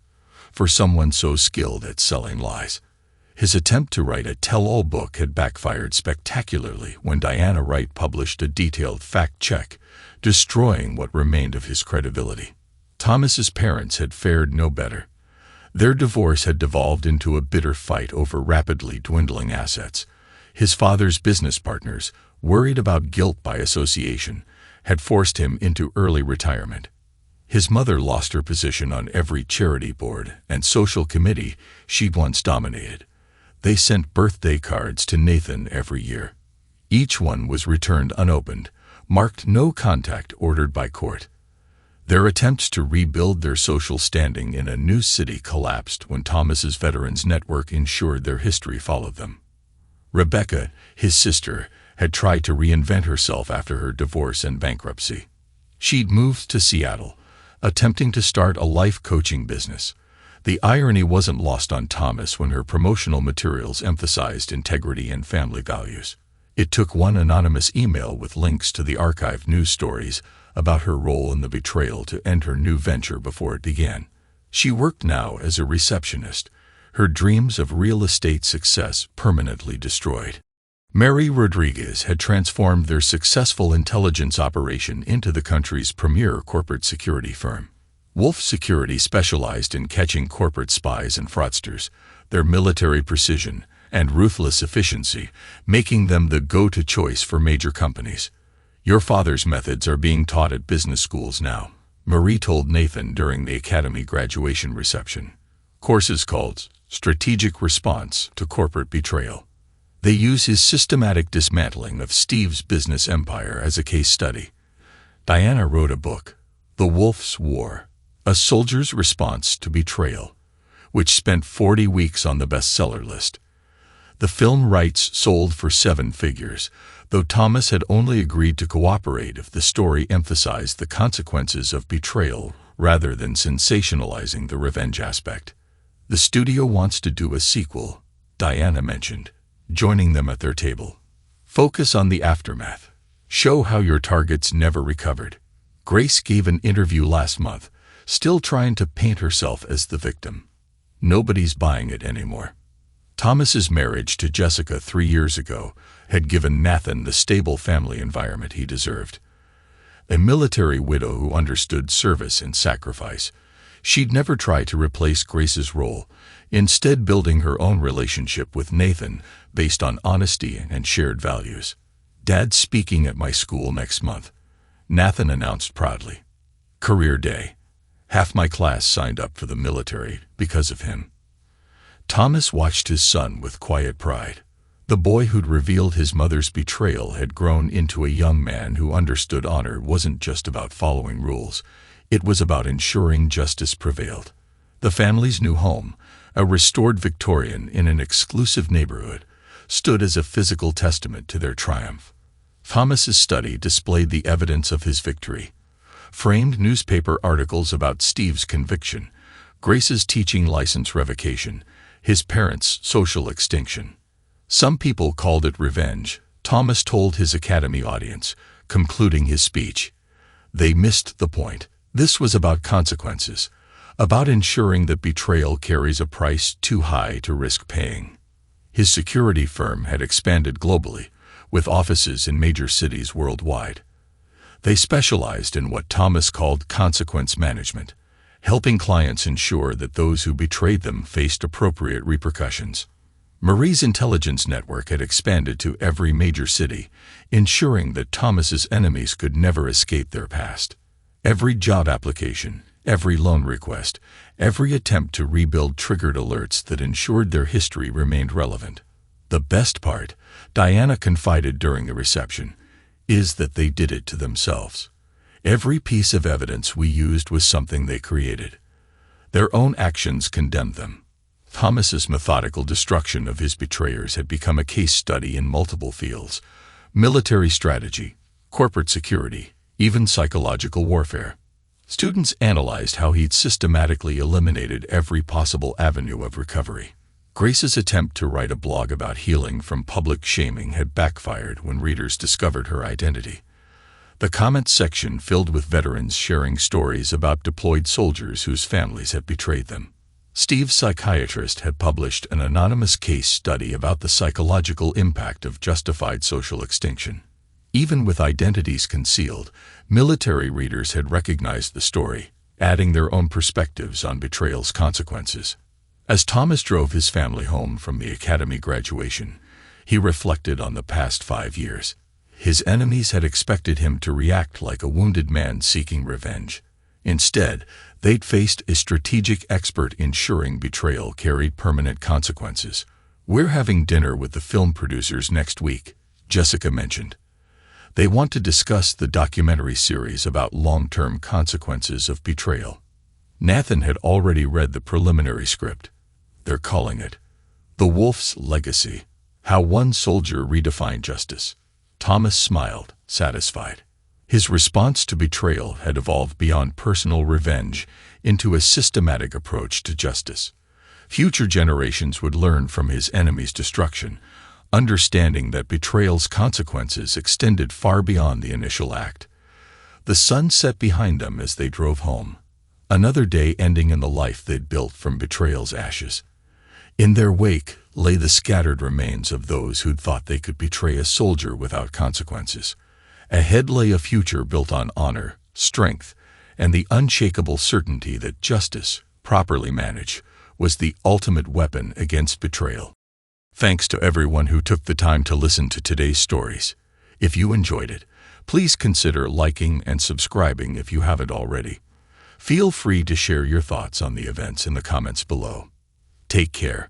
for someone so skilled at selling lies. His attempt to write a tell-all book had backfired spectacularly when Diana Wright published a detailed fact-check, destroying what remained of his credibility. Thomas's parents had fared no better. Their divorce had devolved into a bitter fight over rapidly dwindling assets. His father's business partners, worried about guilt by association, had forced him into early retirement. His mother lost her position on every charity board and social committee she'd once dominated. They sent birthday cards to Nathan every year. Each one was returned unopened, marked no contact ordered by court. Their attempts to rebuild their social standing in a new city collapsed when Thomas's veterans network ensured their history followed them. Rebecca, his sister, had tried to reinvent herself after her divorce and bankruptcy. She'd moved to Seattle, attempting to start a life coaching business. The irony wasn't lost on Thomas when her promotional materials emphasized integrity and family values. It took one anonymous email with links to the archived news stories about her role in the betrayal to end her new venture before it began. She worked now as a receptionist, her dreams of real estate success permanently destroyed. Mary Rodriguez had transformed their successful intelligence operation into the country's premier corporate security firm. Wolf Security specialized in catching corporate spies and fraudsters, their military precision and ruthless efficiency making them the go-to choice for major companies. "Your father's methods are being taught at business schools now," Marie told Nathan during the academy graduation reception. Courses called Strategic Response to Corporate Betrayal. They use his systematic dismantling of Steve's business empire as a case study. Diana wrote a book, The Wolf's War, A Soldier's Response to Betrayal, which spent 40 weeks on the bestseller list. The film rights sold for 7 figures, though Thomas had only agreed to cooperate if the story emphasized the consequences of betrayal rather than sensationalizing the revenge aspect. The studio wants to do a sequel, Diana mentioned, joining them at their table. Focus on the aftermath. Show how your targets never recovered. Grace gave an interview last month, still trying to paint herself as the victim. Nobody's buying it anymore. Thomas's marriage to Jessica 3 years ago had given Nathan the stable family environment he deserved. A military widow who understood service and sacrifice, she'd never try to replace Grace's role, instead building her own relationship with Nathan based on honesty and shared values. "Dad's speaking at my school next month," Nathan announced proudly. "Career day. Half my class signed up for the military because of him." Thomas watched his son with quiet pride. The boy who'd revealed his mother's betrayal had grown into a young man who understood honor wasn't just about following rules. It was about ensuring justice prevailed. The family's new home, a restored Victorian in an exclusive neighborhood, stood as a physical testament to their triumph. Thomas's study displayed the evidence of his victory. Framed newspaper articles about Steve's conviction, Grace's teaching license revocation, his parents' social extinction. Some people called it revenge, Thomas told his academy audience, concluding his speech. They missed the point. This was about consequences, about ensuring that betrayal carries a price too high to risk paying. His security firm had expanded globally, with offices in major cities worldwide. They specialized in what Thomas called consequence management, helping clients ensure that those who betrayed them faced appropriate repercussions. Marie's intelligence network had expanded to every major city, ensuring that Thomas's enemies could never escape their past. Every job application, every loan request, every attempt to rebuild triggered alerts that ensured their history remained relevant. The best part, Diana confided during the reception, is that they did it to themselves. Every piece of evidence we used was something they created. Their own actions condemned them. Thomas's methodical destruction of his betrayers had become a case study in multiple fields: military strategy, corporate security, even psychological warfare. Students analyzed how he'd systematically eliminated every possible avenue of recovery. Grace's attempt to write a blog about healing from public shaming had backfired when readers discovered her identity. The comments section filled with veterans sharing stories about deployed soldiers whose families had betrayed them. Steve's psychiatrist had published an anonymous case study about the psychological impact of justified social extinction. Even with identities concealed, military readers had recognized the story, adding their own perspectives on betrayal's consequences. As Thomas drove his family home from the academy graduation, he reflected on the past 5 years. His enemies had expected him to react like a wounded man seeking revenge. Instead, they'd faced a strategic expert ensuring betrayal carried permanent consequences. "We're having dinner with the film producers next week," Jessica mentioned. "They want to discuss the documentary series about long-term consequences of betrayal." Nathan had already read the preliminary script. They're calling it The Wolf's Legacy: How One Soldier Redefined Justice. Thomas smiled, satisfied. His response to betrayal had evolved beyond personal revenge into a systematic approach to justice. Future generations would learn from his enemy's destruction, understanding that betrayal's consequences extended far beyond the initial act. The sun set behind them as they drove home, another day ending in the life they'd built from betrayal's ashes. In their wake lay the scattered remains of those who'd thought they could betray a soldier without consequences. Ahead lay a future built on honor, strength, and the unshakable certainty that justice, properly managed, was the ultimate weapon against betrayal. Thanks to everyone who took the time to listen to today's stories. If you enjoyed it, please consider liking and subscribing if you haven't already. Feel free to share your thoughts on the events in the comments below. Take care.